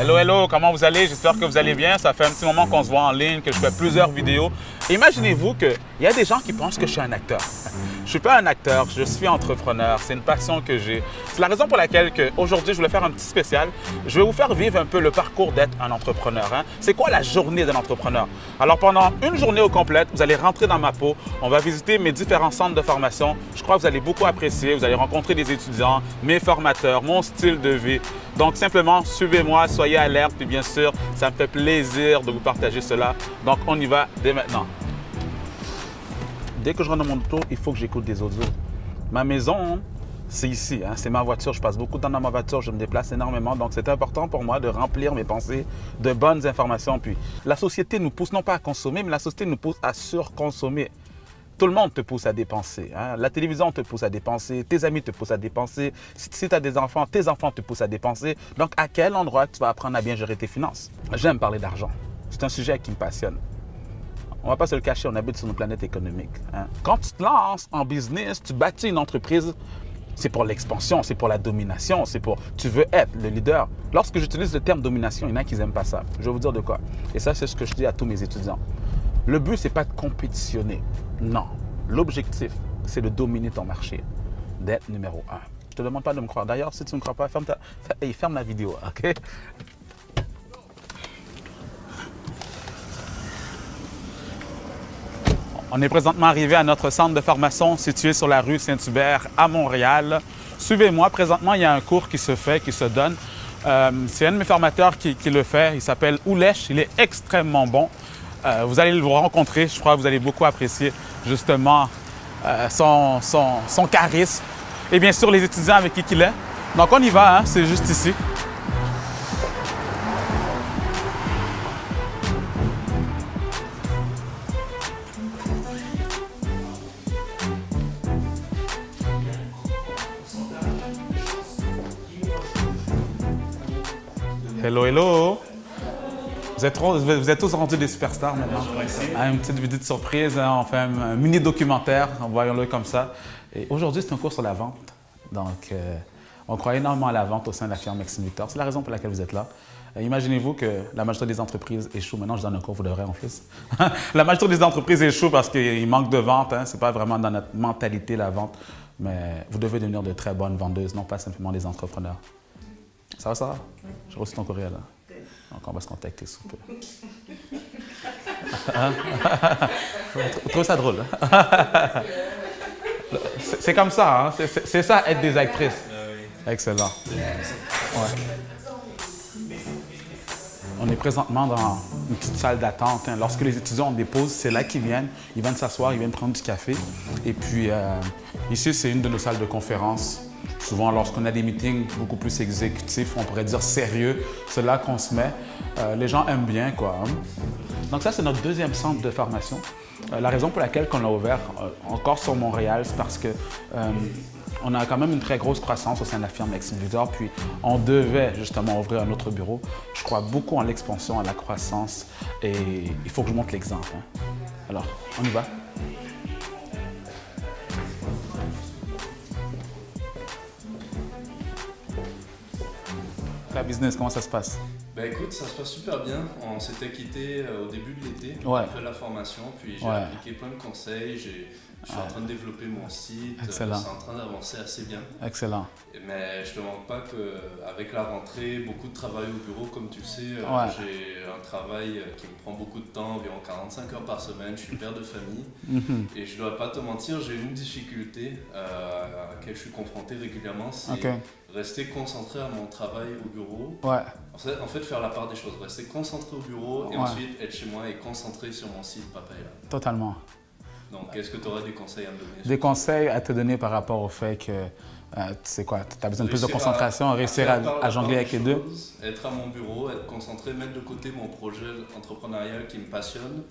Hello, hello, comment vous allez? J'espère que vous allez bien. Ça fait un petit moment qu'on se voit en ligne, que je fais plusieurs vidéos. Imaginez-vous qu'il y a des gens qui pensent que je suis un acteur. Je ne suis pas un acteur, je suis entrepreneur. C'est une passion que j'ai. C'est la raison pour laquelle aujourd'hui, je voulais faire un petit spécial. Je vais vous faire vivre un peu le parcours d'être un entrepreneur. C'est quoi la journée d'un entrepreneur? Alors, pendant une journée au complète, vous allez rentrer dans ma peau. On va visiter mes différents centres de formation. Je crois que vous allez beaucoup apprécier. Vous allez rencontrer des étudiants, mes formateurs, mon style de vie. Donc, simplement, suivez-moi, soyez alerte. Puis bien sûr, ça me fait plaisir de vous partager cela. Donc, on y va dès maintenant. Dès que je rentre dans mon auto, il faut que j'écoute des audios. Ma maison, c'est ici. C'est ma voiture. Je passe beaucoup de temps dans ma voiture. Je me déplace énormément. Donc, c'est important pour moi de remplir mes pensées de bonnes informations. Puis, la société nous pousse non pas à consommer, mais la société nous pousse à surconsommer. Tout le monde te pousse à dépenser. La télévision te pousse à dépenser, tes amis te poussent à dépenser. Si tu as des enfants, tes enfants te poussent à dépenser. Donc, à quel endroit tu vas apprendre à bien gérer tes finances? J'aime parler d'argent. C'est un sujet qui me passionne. On ne va pas se le cacher, on habite sur une planète économique. Quand tu te lances en business, tu bâtis une entreprise, c'est pour l'expansion, c'est pour la domination, c'est pour... Tu veux être le leader. Lorsque j'utilise le terme domination, il y en a qui n'aiment pas ça. Je vais vous dire de quoi. Et ça, c'est ce que je dis à tous mes étudiants. Le but, ce n'est pas de compétitionner. Non. L'objectif, c'est de dominer ton marché, d'être numéro 1. Je ne te demande pas de me croire. D'ailleurs, si tu ne me crois pas, ferme la vidéo, OK? On est présentement arrivé à notre centre de formation situé sur la rue Saint-Hubert à Montréal. Suivez-moi. Présentement, il y a un cours qui se fait, qui se donne. C'est un de mes formateurs qui le fait. Il s'appelle Oulesh. Il est extrêmement bon. Vous allez le rencontrer. Je crois que vous allez beaucoup apprécier justement son charisme et bien sûr les étudiants avec qui il est. Donc, on y va. C'est juste ici. Hello, hello! Vous êtes tous rendus des superstars maintenant. Une petite vidéo de surprise, on fait un mini documentaire, voyons-le comme ça. Et aujourd'hui, c'est un cours sur la vente. Donc, on croit énormément à la vente au sein de la firme Maxime Victor. C'est la raison pour laquelle vous êtes là. Imaginez-vous que la majorité des entreprises échouent. Maintenant, je donne un cours, vous devrez en plus. La majorité des entreprises échouent parce qu'il manque de vente. Ce n'est pas vraiment dans notre mentalité, la vente. Mais vous devez devenir de très bonnes vendeuses, non pas simplement des entrepreneurs. Ça va, Sarah? J'ai reçu ton courriel, là. Donc, on va se contacter sous peu. Vous trouvez ça drôle? C'est comme ça, c'est ça, être des actrices. Excellent. Ouais. On est présentement dans une petite salle d'attente. Lorsque les étudiants ont des pauses, c'est là qu'ils viennent. Ils viennent s'asseoir, ils viennent prendre du café. Et puis, ici, c'est une de nos salles de conférence. Souvent, lorsqu'on a des meetings beaucoup plus exécutifs, on pourrait dire sérieux, c'est là qu'on se met. Les gens aiment bien, quoi. Donc ça, c'est notre deuxième centre de formation. La raison pour laquelle on l'a ouvert encore sur Montréal, c'est parce que on a quand même une très grosse croissance au sein de la firme Maxime Victor, puis on devait justement ouvrir un autre bureau. Je crois beaucoup en l'expansion, à la croissance, et il faut que je montre l'exemple. Alors, on y va. La business, comment ça se passe? Ben écoute, ça se passe super bien. On s'était quitté au début de l'été. Ouais. On a fait la formation, puis j'ai appliqué plein de conseils. Je suis en train de développer mon site. Excellent. C'est en train d'avancer assez bien. Excellent. Mais je ne te manque pas qu'avec la rentrée, beaucoup de travail au bureau, comme tu le sais. J'ai un travail qui me prend beaucoup de temps, environ 45 heures par semaine. Je suis père de famille. Et je ne dois pas te mentir, j'ai une difficulté à laquelle je suis confronté régulièrement. C'est rester concentré à mon travail au bureau. En fait, faire la part des choses. Rester concentré au bureau et ensuite être chez moi et concentré sur mon site Papa est là. Totalement. Donc, est-ce que tu aurais des conseils à me donner? Des conseils à te donner par rapport au fait que, tu sais quoi, tu as besoin de plus de concentration, réussir à jongler avec les deux? Être à mon bureau, être concentré, mettre de côté mon projet entrepreneurial qui me passionne,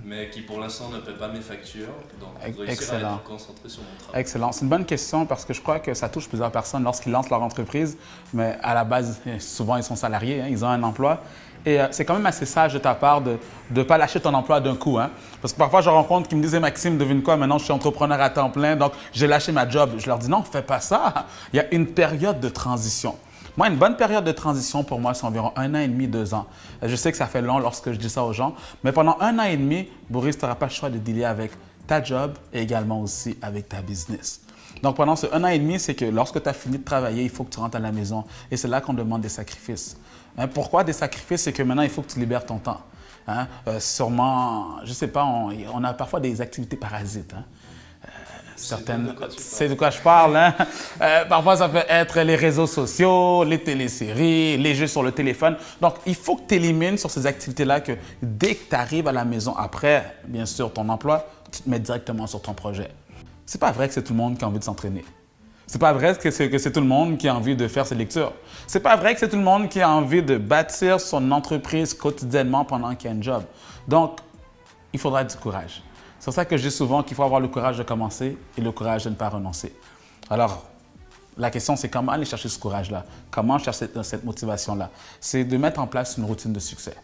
mais qui pour l'instant ne paie pas mes factures. Donc, réussir à être concentré sur mon travail. Excellent. C'est une bonne question parce que je crois que ça touche plusieurs personnes lorsqu'ils lancent leur entreprise, mais à la base, souvent, ils sont salariés, ils ont un emploi. Et c'est quand même assez sage de ta part de ne pas lâcher ton emploi d'un coup. Parce que parfois, je rencontre qui me disaient « Maxime, devine quoi, maintenant je suis entrepreneur à temps plein, donc j'ai lâché ma job. » Je leur dis « Non, fais pas ça. Il y a une période de transition. Moi, une bonne période de transition pour moi, c'est environ 1 an et demi, 2 ans. Je sais que ça fait long lorsque je dis ça aux gens, mais pendant 1 an et demi, Boris, tu n'auras pas le choix de dealer avec ta job et également aussi avec ta business. Donc, pendant ce 1 an et demi, c'est que lorsque tu as fini de travailler, il faut que tu rentres à la maison et c'est là qu'on demande des sacrifices. Hein, pourquoi des sacrifices? C'est que maintenant, il faut que tu libères ton temps. Hein? Sûrement, je ne sais pas, on a parfois des activités parasites. Hein? Certaines, c'est de quoi je parle. Hein? Parfois, ça peut être les réseaux sociaux, les téléséries, les jeux sur le téléphone. Donc, il faut que tu élimines sur ces activités-là que dès que tu arrives à la maison, après, bien sûr, ton emploi, tu te mets directement sur ton projet. C'est pas vrai que c'est tout le monde qui a envie de s'entraîner. C'est pas vrai que c'est tout le monde qui a envie de faire ses lectures. C'est pas vrai que c'est tout le monde qui a envie de bâtir son entreprise quotidiennement pendant qu'il y a un job. Donc, il faudra du courage. C'est pour ça que je dis souvent qu'il faut avoir le courage de commencer et le courage de ne pas renoncer. Alors, la question, c'est comment aller chercher ce courage-là? Comment chercher cette motivation-là? C'est de mettre en place une routine de succès.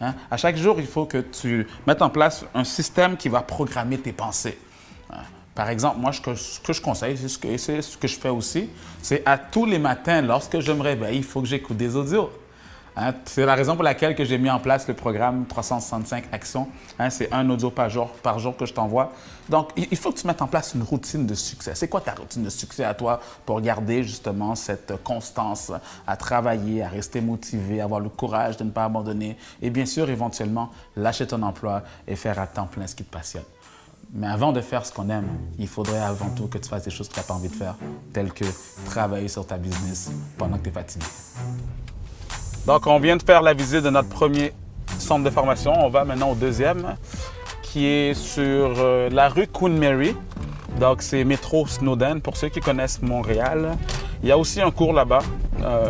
Hein? À chaque jour, il faut que tu mettes en place un système qui va programmer tes pensées. Hein? Par exemple, moi, ce que je conseille, c'est ce que je fais aussi, c'est à tous les matins, lorsque je me réveille, il faut que j'écoute des audios. Hein, c'est la raison pour laquelle que j'ai mis en place le programme 365 Actions. Hein, c'est un audio par jour que je t'envoie. Donc, il faut que tu mettes en place une routine de succès. C'est quoi ta routine de succès à toi pour garder justement cette constance à travailler, à rester motivé, avoir le courage de ne pas abandonner et bien sûr, éventuellement, lâcher ton emploi et faire à temps plein ce qui te passionne. Mais avant de faire ce qu'on aime, il faudrait avant tout que tu fasses des choses que tu n'as pas envie de faire, telles que travailler sur ta business pendant que tu es fatigué. Donc, on vient de faire la visite de notre premier centre de formation. On va maintenant au deuxième, qui est sur la rue Queen Mary. Donc, c'est métro Snowden, pour ceux qui connaissent Montréal. Il y a aussi un cours là-bas.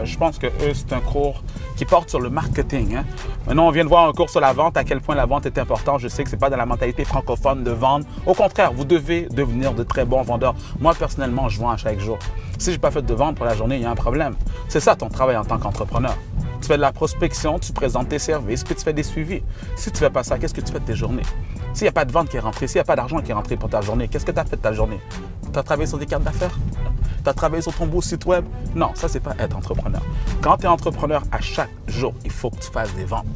Je pense que eux, c'est un cours qui porte sur le marketing. Hein. Maintenant, on vient de voir un cours sur la vente, à quel point la vente est importante. Je sais que ce n'est pas dans la mentalité francophone de vendre. Au contraire, vous devez devenir de très bons vendeurs. Moi, personnellement, je vends à chaque jour. Si je n'ai pas fait de vente pour la journée, il y a un problème. C'est ça ton travail en tant qu'entrepreneur. Tu fais de la prospection, tu présentes tes services, puis tu fais des suivis. Si tu ne fais pas ça, qu'est-ce que tu fais de tes journées? S'il n'y a pas de vente qui est rentrée, s'il n'y a pas d'argent qui est rentré pour ta journée, qu'est-ce que tu as fait de ta journée? Tu as travaillé sur des cartes d'affaires? Tu as travaillé sur ton beau site web? Non, ça, c'est pas être entrepreneur. Quand tu es entrepreneur, à chaque jour, il faut que tu fasses des ventes.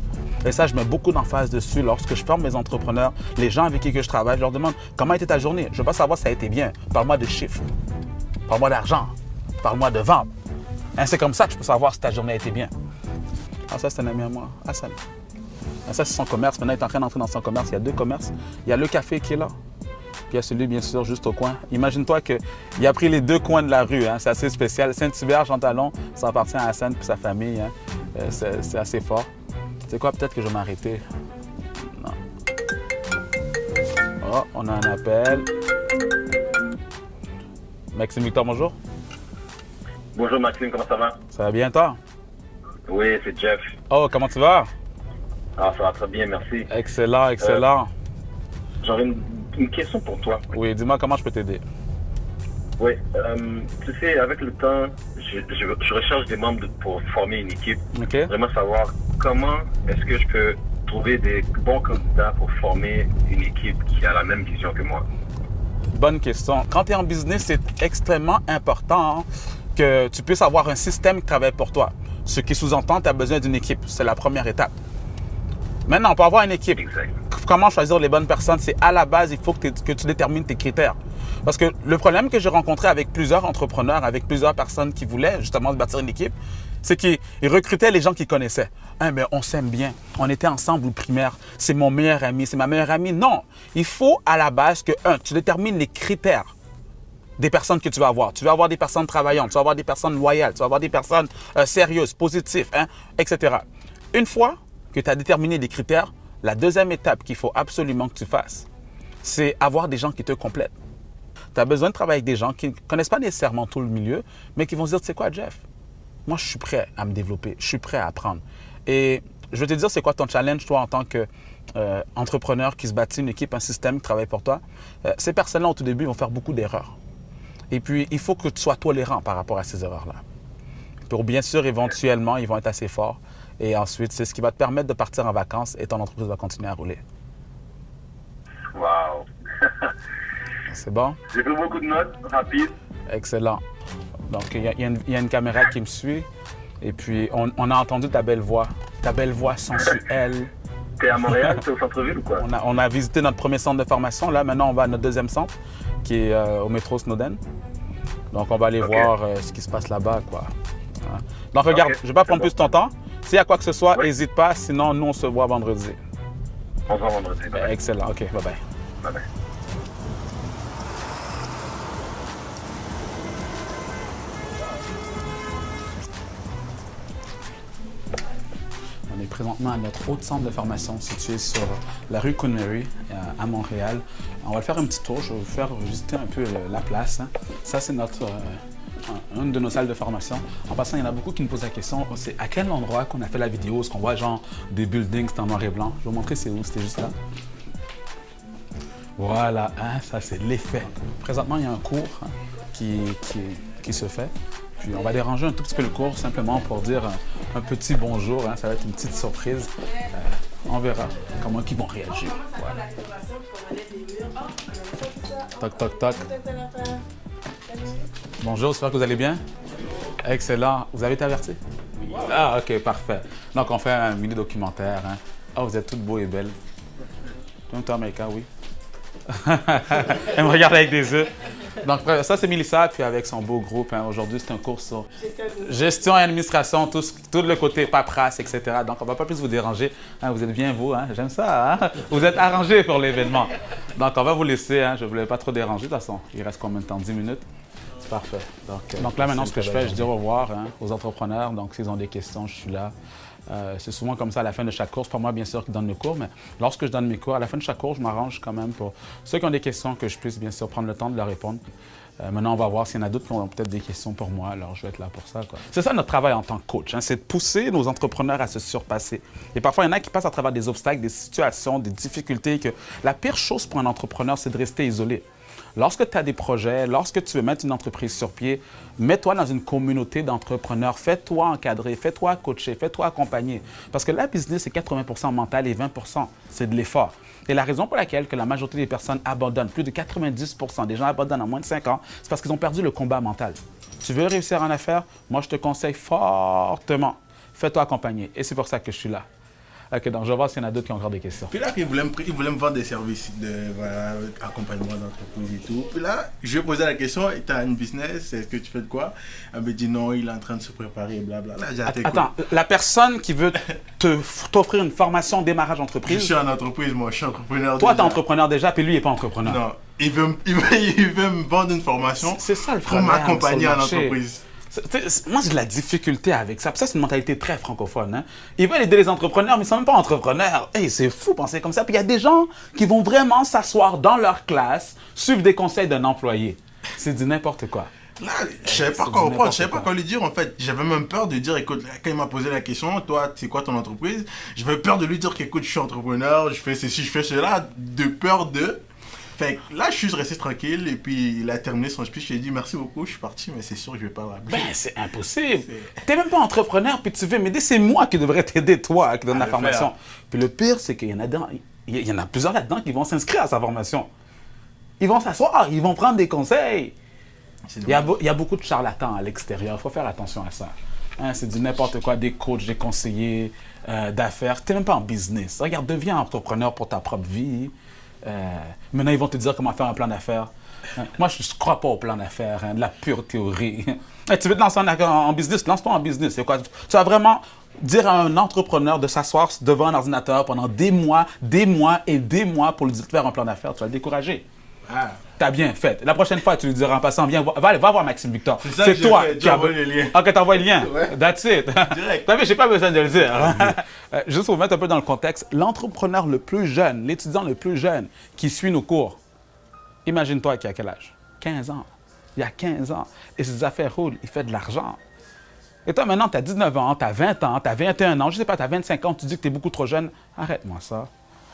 Et ça, je mets beaucoup d'emphase dessus lorsque je forme mes entrepreneurs, les gens avec qui je travaille, je leur demande comment était ta journée? Je veux pas savoir si ça a été bien. Parle-moi de chiffres. Parle-moi d'argent. Parle-moi de vente. Hein, c'est comme ça que je peux savoir si ta journée a été bien. Ah, ça, c'est un ami à moi, Hassan. Ah, ça, c'est son commerce. Maintenant, il est en train d'entrer dans son commerce. Il y a 2 commerces. Il y a le café qui est là. Puis il y a celui, bien sûr, juste au coin. Imagine-toi qu'il a pris les 2 coins de la rue. Hein. C'est assez spécial. Saint-Hubert, Jean-Talon, ça appartient à Hassan et sa famille. Hein. C'est assez fort. Tu sais quoi, peut-être que je vais m'arrêter. Non. Oh, on a un appel. Maxime Victor, bonjour. Bonjour Maxime, comment ça va? Ça va bien, toi? Oui, c'est Jeff. Oh, comment tu vas? Ah, ça va très bien, merci. Excellent, excellent. J'aurais une question pour toi. Oui, dis-moi comment je peux t'aider. Oui, tu sais, avec le temps, je recherche des membres pour former une équipe. OK. Vraiment savoir comment est-ce que je peux trouver des bons candidats pour former une équipe qui a la même vision que moi. Bonne question. Quand tu es en business, c'est extrêmement important que tu puisses avoir un système qui travaille pour toi. Ce qui sous-entend que tu as besoin d'une équipe. C'est la première étape. Maintenant, pour avoir une équipe, Exact. Comment choisir les bonnes personnes? C'est à la base, il faut que tu détermines tes critères. Parce que le problème que j'ai rencontré avec plusieurs entrepreneurs, avec plusieurs personnes qui voulaient justement bâtir une équipe, c'est qu'ils recrutaient les gens qu'ils connaissaient. Hein, mais on s'aime bien, on était ensemble au primaire, c'est mon meilleur ami, c'est ma meilleure amie. Non, il faut à la base que, tu détermines les critères des personnes que tu vas avoir. Tu vas avoir des personnes travaillantes, tu vas avoir des personnes loyales, tu vas avoir des personnes sérieuses, positives, hein, etc. Une fois que tu as déterminé les critères, la deuxième étape qu'il faut absolument que tu fasses, c'est avoir des gens qui te complètent. Tu as besoin de travailler avec des gens qui ne connaissent pas nécessairement tout le milieu, mais qui vont se dire, tu sais quoi, Jeff? Moi, je suis prêt à me développer, je suis prêt à apprendre. Et je vais te dire, c'est quoi ton challenge, toi, en tant qu'entrepreneur qui se bâtit une équipe, un système qui travaille pour toi? Ces personnes-là, au tout début, vont faire beaucoup d'erreurs. Et puis, il faut que tu sois tolérant par rapport à ces erreurs-là. Pour bien sûr, éventuellement, ils vont être assez forts. Et ensuite, c'est ce qui va te permettre de partir en vacances et ton entreprise va continuer à rouler. Wow! C'est bon? J'ai pris beaucoup de notes rapides. Excellent. Donc, il y a une caméra qui me suit. Et puis, on a entendu ta belle voix sensuelle. T'es à Montréal, t'es au centre-ville ou quoi? On a visité notre premier centre de formation. Là, maintenant, on va à notre deuxième centre, qui est au métro Snowden. Donc, on va aller voir ce qui se passe là-bas, quoi. Hein. Donc, regarde, je ne vais pas prendre plus ton temps. S'il y a quoi que ce soit, n'hésite pas. Sinon, nous, on se voit vendredi. On se voit vendredi. Bye. Excellent. OK, bye-bye. Bye-bye. On est présentement à notre autre centre de formation situé sur la rue Queen Mary à Montréal. On va faire un petit tour. Je vais vous faire visiter un peu la place. Hein. Ça, c'est une de nos salles de formation. En passant, il y en a beaucoup qui nous posent la question, c'est à quel endroit qu'on a fait la vidéo? Est-ce qu'on voit genre des buildings, c'est en noir et blanc? Je vais vous montrer c'est où, c'était juste là. Voilà, hein, ça c'est l'effet. Présentement, il y a un cours hein, qui se fait. Puis on va déranger un tout petit peu le cours simplement pour dire un petit bonjour. Hein, ça va être une petite surprise. On verra comment ils vont réagir. Voilà. Toc, toc, toc. Bonjour, j'espère que vous allez bien. Excellent. Vous avez été averti? Ah, OK, parfait. Donc, on fait un mini documentaire. Hein. Ah, vous êtes toutes beaux et belles. Toi, Maïka, oui. Elle me regarde avec des yeux. Donc, ça, c'est Mélissa, puis avec son beau groupe. Hein. Aujourd'hui, c'est un cours sur gestion et administration, tout le côté paperasse, etc. Donc, on ne va pas plus vous déranger. Hein, vous êtes bien, vous. Hein. J'aime ça. Hein. Vous êtes arrangés pour l'événement. Donc, on va vous laisser. Hein. Je ne voulais pas trop déranger. De toute façon, il reste combien de temps? 10 minutes? C'est parfait. Donc là, maintenant, ce que je fais, je dis au revoir hein, aux entrepreneurs. Donc, s'ils ont des questions, je suis là. C'est souvent comme ça à la fin de chaque cours. C'est pas moi, bien sûr, qui donne le cours, mais lorsque je donne mes cours, à la fin de chaque cours, je m'arrange quand même pour ceux qui ont des questions, que je puisse, bien sûr, prendre le temps de leur répondre. Maintenant, on va voir s'il y en a d'autres qui ont peut-être des questions pour moi. Alors, je vais être là pour ça. C'est ça notre travail en tant que coach, hein, c'est de pousser nos entrepreneurs à se surpasser. Et parfois, il y en a qui passent à travers des obstacles, des situations, des difficultés. Que la pire chose pour un entrepreneur, c'est de rester isolé. Lorsque tu as des projets, lorsque tu veux mettre une entreprise sur pied, mets-toi dans une communauté d'entrepreneurs. Fais-toi encadrer, fais-toi coacher, fais-toi accompagner. Parce que la business, c'est 80% mental et 20%, c'est de l'effort. Et la raison pour laquelle que la majorité des personnes abandonnent, plus de 90% des gens abandonnent en moins de 5 ans, c'est parce qu'ils ont perdu le combat mental. Tu veux réussir en affaires? Moi, je te conseille fortement, fais-toi accompagner. Et c'est pour ça que je suis là. OK, donc je vais voir s'il y en a d'autres qui ont encore des questions. Puis là, ils voulaient me vendre des services d'accompagnement d'entreprise et tout. Puis là, je lui ai posé la question, tu as une business, est-ce que tu fais de quoi? Elle me dit non, il est en train de se préparer, blablabla. Attends, la personne qui veut t'offrir une formation démarrage entreprise... Je suis en entreprise, moi, je suis entrepreneur. Toi, tu es entrepreneur déjà, puis lui, il n'est pas entrepreneur. Non, il veut me vendre une formation c'est ça, le pour m'accompagner en entreprise. Moi, j'ai de la difficulté avec ça. Puis ça, c'est une mentalité très francophone. Hein? Ils veulent aider les entrepreneurs, mais ils ne sont même pas entrepreneurs. Hey, c'est fou penser comme ça. Puis il y a des gens qui vont vraiment s'asseoir dans leur classe, suivre des conseils d'un employé. C'est du n'importe quoi. Là, je savais pas quoi reprendre, je savais pas quoi lui dire en fait. J'avais même peur de dire, écoute, quand il m'a posé la question, toi, c'est quoi ton entreprise? J'avais peur de lui dire qu'écoute, je suis entrepreneur, je fais ceci, je fais cela, de peur de... Fait que là, je suis resté tranquille et puis il a terminé son speech. Je lui ai dit merci beaucoup, je suis parti, mais c'est sûr que je vais pas rappeler. Ben, c'est impossible. T'es même pas entrepreneur puis tu veux m'aider. C'est moi qui devrais t'aider, toi, qui donne la formation. Puis le pire, c'est qu'il y en a plusieurs là-dedans qui vont s'inscrire à sa formation. Ils vont s'asseoir, ils vont prendre des conseils. Il y a beaucoup de charlatans à l'extérieur. Il faut faire attention à ça. Hein, c'est du n'importe quoi, des coachs, des conseillers d'affaires. T'es même pas en business. Regarde, deviens entrepreneur pour ta propre vie. Maintenant, ils vont te dire comment faire un plan d'affaires. Moi, je ne crois pas au plan d'affaires, hein, de la pure théorie. Tu veux te lancer en business, lance-toi en business. C'est quoi? Tu vas vraiment dire à un entrepreneur de s'asseoir devant un ordinateur pendant des mois et des mois pour lui dire de faire un plan d'affaires. Tu vas le décourager. Ah. T'as bien fait. La prochaine fois, tu lui diras en passant, viens, va voir Maxime Victor. C'est toi qui as envoyé le lien. Ok, t'envoies le lien. Ouais. That's it. Direct. T'as vu, j'ai pas besoin de le dire. Juste pour vous mettre un peu dans le contexte, l'entrepreneur le plus jeune, l'étudiant le plus jeune qui suit nos cours, imagine-toi qu'il a quel âge? 15 ans. Il a 15 ans. Et ses affaires roulent, il fait de l'argent. Et toi, maintenant, tu as 19 ans, tu as 20 ans, tu as 21 ans, je sais pas, tu as 25 ans, tu dis que tu es beaucoup trop jeune. Arrête-moi ça.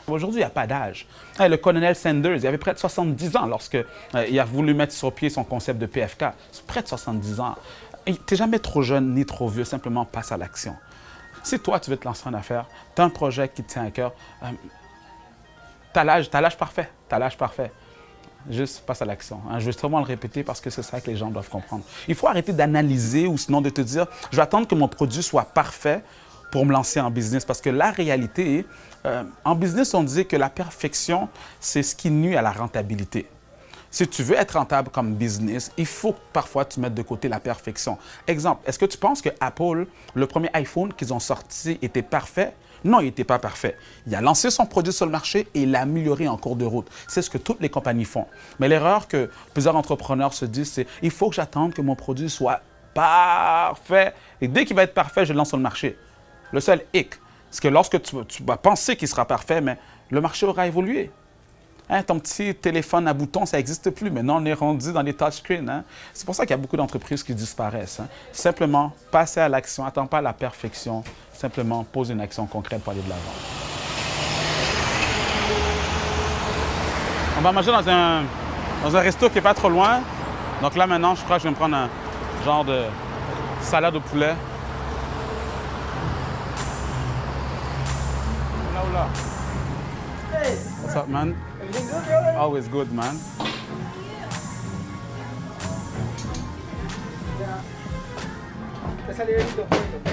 Aujourd'hui, il n'y a pas d'âge. Le colonel Sanders, il avait près de 70 ans lorsqu'il a voulu mettre sur pied son concept de PFK. C'est près de 70 ans. Tu n'es jamais trop jeune ni trop vieux, simplement passe à l'action. Si toi, tu veux te lancer en affaires, tu as un projet qui te tient à cœur, tu as l'âge parfait. Tu as l'âge parfait. Juste passe à l'action. Hein. Je vais vraiment le répéter parce que c'est ça que les gens doivent comprendre. Il faut arrêter d'analyser ou sinon de te dire « je vais attendre que mon produit soit parfait pour me lancer en business ». Parce que la réalité, en business, on dit que la perfection, c'est ce qui nuit à la rentabilité. Si tu veux être rentable comme business, il faut que parfois tu mettes de côté la perfection. Exemple, est-ce que tu penses que Apple, le premier iPhone qu'ils ont sorti, était parfait? Non, il n'était pas parfait. Il a lancé son produit sur le marché et il l'a amélioré en cours de route. C'est ce que toutes les compagnies font. Mais l'erreur que plusieurs entrepreneurs se disent, c'est « il faut que j'attende que mon produit soit parfait. Et dès qu'il va être parfait, je le lance sur le marché. » Le seul hic, c'est que lorsque tu vas penser qu'il sera parfait, mais le marché aura évolué. Hein, ton petit téléphone à boutons, ça n'existe plus. Maintenant, on est rendu dans les touchscreens. Hein. C'est pour ça qu'il y a beaucoup d'entreprises qui disparaissent. Hein. Simplement, passer à l'action. Attends pas la perfection. Simplement, pose une action concrète pour aller de l'avant. On va manger dans un resto qui n'est pas trop loin. Donc là, maintenant, je crois que je vais me prendre un genre de salade au poulet. Oula. Hey, What's up, man? everything good, brother? Always good, man. Yeah. Te salió el doctor, ¿ok?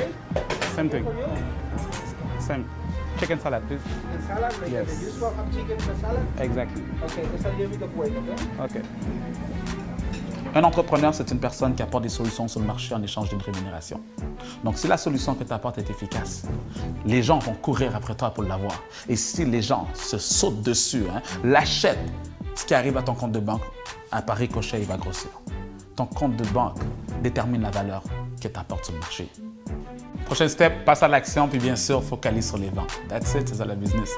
Same thing. For you? Same. Chicken salad, please. And salad, like Yes. the usual have chicken and salad? Exactly. Okay, te salió el doctor, ¿ok? OK. Un entrepreneur, c'est une personne qui apporte des solutions sur le marché en échange d'une rémunération. Donc, si la solution que tu apportes est efficace, les gens vont courir après toi pour l'avoir. Et si les gens se sautent dessus, hein, l'achètent, ce qui arrive à ton compte de banque, à par ricochet, il va grossir. Ton compte de banque détermine la valeur que tu apportes sur le marché. Prochain step, passe à l'action, puis bien sûr, focalise sur les ventes. That's it, c'est ça le business.